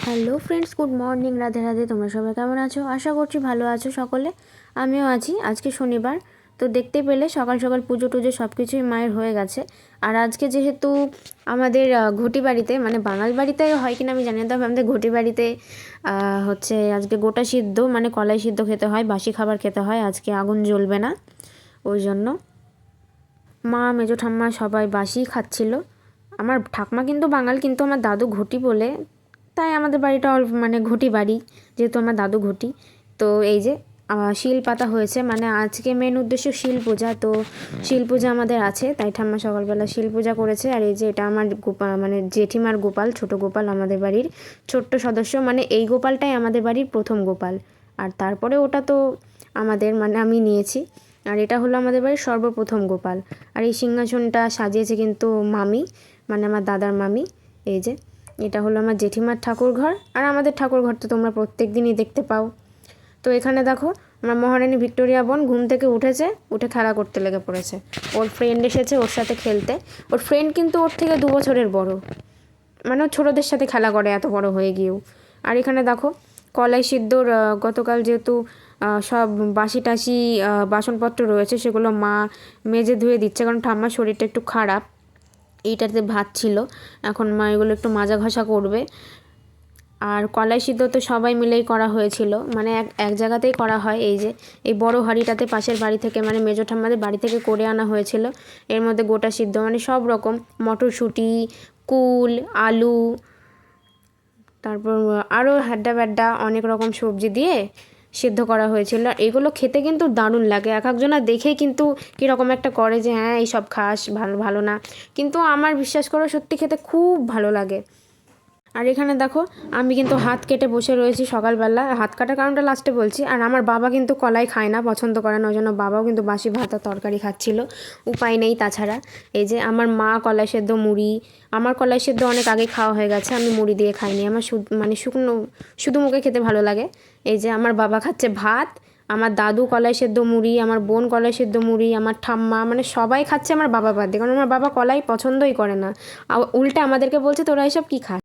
Hello friends, good morning, Radhe Radhe. তোমরা সবাই কেমন আছো? আশা করছি ভালো আছো সকলে। আমিও আছি। আজকে শনিবার, তো দেখতে পেলে সকাল সকাল পুজো টুজো সব কিছুই মায়ের হয়ে গেছে। আর আজকে যেহেতু আমাদের ঘটি বাড়িতে, মানে বাঙাল বাড়িতে হয় কিনা আমি জানি না, তবে আমাদের ঘটি বাড়িতে হচ্ছে আজকে গোটা সিদ্ধ মানে কলাই সিদ্ধ খেতে হয়, বাসি খাবার খেতে হয়। আজকে আগুন জ্বলবে না, ওই জন্য মা মেজো ঠাম্মা সবাই বাসি খাচ্ছিল। আমার ঠাকমা কিন্তু বাঙাল, কিন্তু আমার দাদু ঘটি বলে, তাই আমাদের বাড়িটা মানে ঘটি বাড়ি, যেহেতু আমার দাদু ঘটি। তো এই যে শিল পাতা হয়েছে, মানে আজকে মেন উদ্দেশ্য শিল পূজা। তো শিল পূজা আমাদের আছে, তাই ঠাম্মা সকালবেলা শিল পূজা করেছে। আর এই যে এটা আমার গোপাল, মানে জেঠিমার গোপাল, ছোট গোপাল, আমাদের বাড়ির ছোট্ট সদস্য। মানে এই গোপালটাই আমাদের বাড়ির প্রথম গোপাল, আর তারপরে ওটা তো আমাদের, মানে আমি নিয়েছি। আর এটা হলো আমাদের বাড়ির সর্বপ্রথম গোপাল। আর এই সিংহাসনটা সাজিয়েছে কিন্তু মামি, মানে আমার দাদার মামি। এই যে এটা হলো আমার জেঠিমার ঠাকুর ঘর। আর আমাদের ঠাকুর ঘর তো তোমরা প্রত্যেক দিনই দেখতে পাও। তো এখানে দেখো আমার মহারানী ভিক্টোরিয়া বোন ঘুম থেকে উঠেছে, উঠে খেলা করতে লেগে পড়েছে। ওর ফ্রেন্ড এসেছে ওর সাথে খেলতে। ওর ফ্রেন্ড কিন্তু ওর থেকে 2 বছরের বড়, মানে ও ছোটোদের সাথে খেলা করে এত বড় হয়ে গিয়েও। আর এখানে দেখো কলাই সিদ্ধর গতকাল যেহেতু সব বাসি টাসি বাসনপত্র রয়েছে, সেগুলো মা মেজে ধুয়ে দিচ্ছে, কারণ ঠাম্মার শরীরটা একটু খারাপ। এইটাতে ভাত ছিল, এখন মা এগুলো একটু মাজা ঘষা করবে। আর কলাই সিদ্ধ তো সবাই মিলেই করা হয়েছিল, মানে এক এক জায়গাতেই করা হয়। এই যে এই বড় হাঁড়িটাতে পাশের বাড়ি থেকে, মানে মেজো ঠাম্মাদের বাড়ি থেকে করে আনা হয়েছিল। এর মধ্যে গোটা সিদ্ধ মানে সব রকম মটরশুঁটি, কুল, আলু, তারপর আরও হ্যাড্ডা ব্যাড্ডা অনেক রকম সবজি দিয়ে সিদ্ধ করা হয়েছিল। আর এগুলো খেতে কিন্তু দারুণ লাগে। এক একজনা দেখেই কিন্তু কীরকম একটা করে যে হ্যাঁ এইসব খাস, ভালো ভালো না, কিন্তু আমার বিশ্বাস করো সত্যি খেতে খুব ভালো লাগে। আর এখানে দেখো আমি কিন্তু হাত কেটে বসে রয়েছি সকালবেলা, হাত কাটার কারণটা লাস্টে বলছি। আর আমার বাবা কিন্তু কলাই খায় না, পছন্দ করে না, ওই জন্য বাবাও কিন্তু বাসি ভাত আর তরকারি খাচ্ছিল, উপায় নেই তাছাড়া। এই যে আমার মা কলাই সেদ্ধ মুড়ি, আমার কলাই সেদ্ধ অনেক আগে খাওয়া হয়ে গেছে, আমি মুড়ি দিয়ে খাইনি, আমার মানে শুকনো শুধু মুখে খেতে ভালো লাগে। এই যে আমার বাবা খাচ্ছে ভাত, আমার দাদু কলাই সেদ্ধ মুড়ি, আমার বোন কলাই সেদ্ধ মুড়ি, আমার ঠাম্মা, মানে সবাই খাচ্ছে আমার বাবা বাদ দিয়ে, কারণ আমার বাবা কলাই পছন্দই করে না। উল্টে আমাদেরকে বলছে তোরা এসব কী খাস।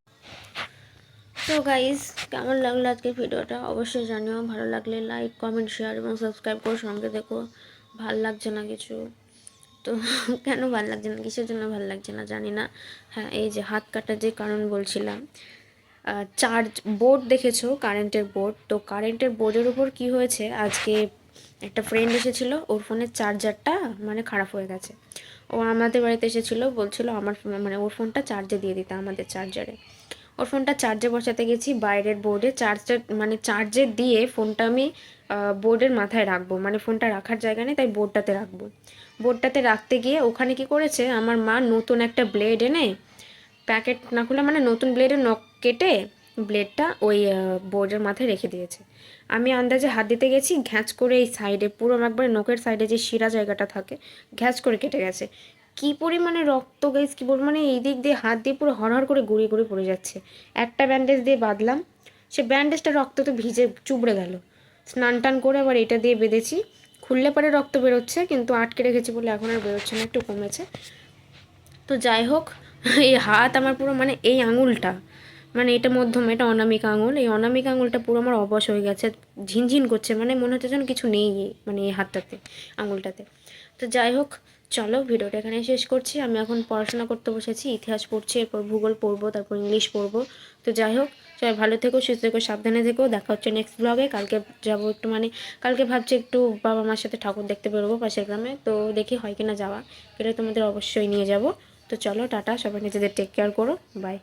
তো গাইজ, কেমন লাগলো আজকের ভিডিওটা অবশ্যই জানিও। ভালো লাগলে লাইক, কমেন্ট, শেয়ার এবং সাবস্ক্রাইব করে সঙ্গে দেখো। ভাল লাগছে না কিছু তো কেন ভাল লাগছে না, কিসের জন্য ভাল লাগছে না জানি না। হ্যাঁ, এই যে হাত কাটার যে কারণ বলছিলাম, চার্জ বোর্ড দেখেছো, কারেন্টের বোর্ড। তো কারেন্টের বোর্ডের উপর কি হয়েছে, আজকে একটা ফ্রেন্ড এসেছিলো, ওর ফোনের চার্জারটা মানে খারাপ হয়ে গেছে। ও আমাদের বাড়িতে এসেছিলো, বলছিল আমার মানে ওর ফোনটা চার্জে দিয়ে দিতে আমাদের চার্জারে। ওর ফোনটা চার্জে বসাতে গেছি, বাইরের বোর্ডে চার্জার মানে চার্জে দিয়ে ফোনটা আমি বোর্ডের মাথায় রাখবো, মানে ফোনটা রাখার জায়গা নেই, তাই বোর্ডটাতে রাখবো। বোর্ডটাতে রাখতে গিয়ে ওখানে কি করেছে, আমার মা নতুন একটা ব্লেড এনে, প্যাকেট না খুলে মানে নতুন ব্লেডের নখ কেটে ব্লেডটা ওই বোর্ডের মাথায় রেখে দিয়েছে। আমি আন্দাজে হাত দিতে গেছি, ঘ্যাঁচ করে এই সাইডে পুরো একবারে নখের সাইডে যে শিরা জায়গাটা থাকে, ঘ্যাঁচ করে কেটে গেছে। কী পরিমাণে রক্ত গাইস, কী বলবো, মানে এই দিক দিয়ে হাত দিয়ে পুরো হড়হড় করে গুঁড়িয়ে গুঁড়িয়ে পড়ে যাচ্ছে। একটা ব্যান্ডেজ দিয়ে বাঁধলাম, সে ব্যান্ডেজটা রক্ত তো ভিজে চুবড়ে গেল। স্নান টান করে আবার এটা দিয়ে বেঁধেছি, খুললে পরে রক্ত বেরোচ্ছে, কিন্তু আটকে রেখেছি বলে এখন আর বেরোচ্ছে না, একটু কমেছে। তো যাই হোক, এই হাত আমার পুরো, মানে এই আঙুলটা, মানে এটা মধ্যম, এটা অনামিকা আঙুল, এই অনামিকা আঙুলটা পুরো আমার অবশ হয়ে গেছে, ঝিনঝিন করছে, মানে মনে হচ্ছে যেন কিছু নেই মানে এই হাতটাতে, আঙুলটাতে। তো যাই হোক, চলো ভিডিওটা এখানে শেষ করছি। আমি এখন পড়াশোনা করতে বসেছি, ইতিহাস পড়ছি, এরপর ভূগোল পড়বো, তারপর ইংলিশ পড়বো। তো যাই হোক, সবাই ভালো থেকো, সুস্থ থেকো, সাবধানে থেকো। দেখা হচ্ছে নেক্সট ব্লগে। কালকে যাবো একটু, মানে কালকে ভাবছি একটু বাবা মার সাথে ঠাকুর দেখতে বেরোবো পাশের গ্রামে, তো দেখি হয় কি না যাওয়া, এটা তোমাদের অবশ্যই নিয়ে যাব। তো চলো টাটা, সবাই নিজেদের টেক কেয়ার করো, বাই।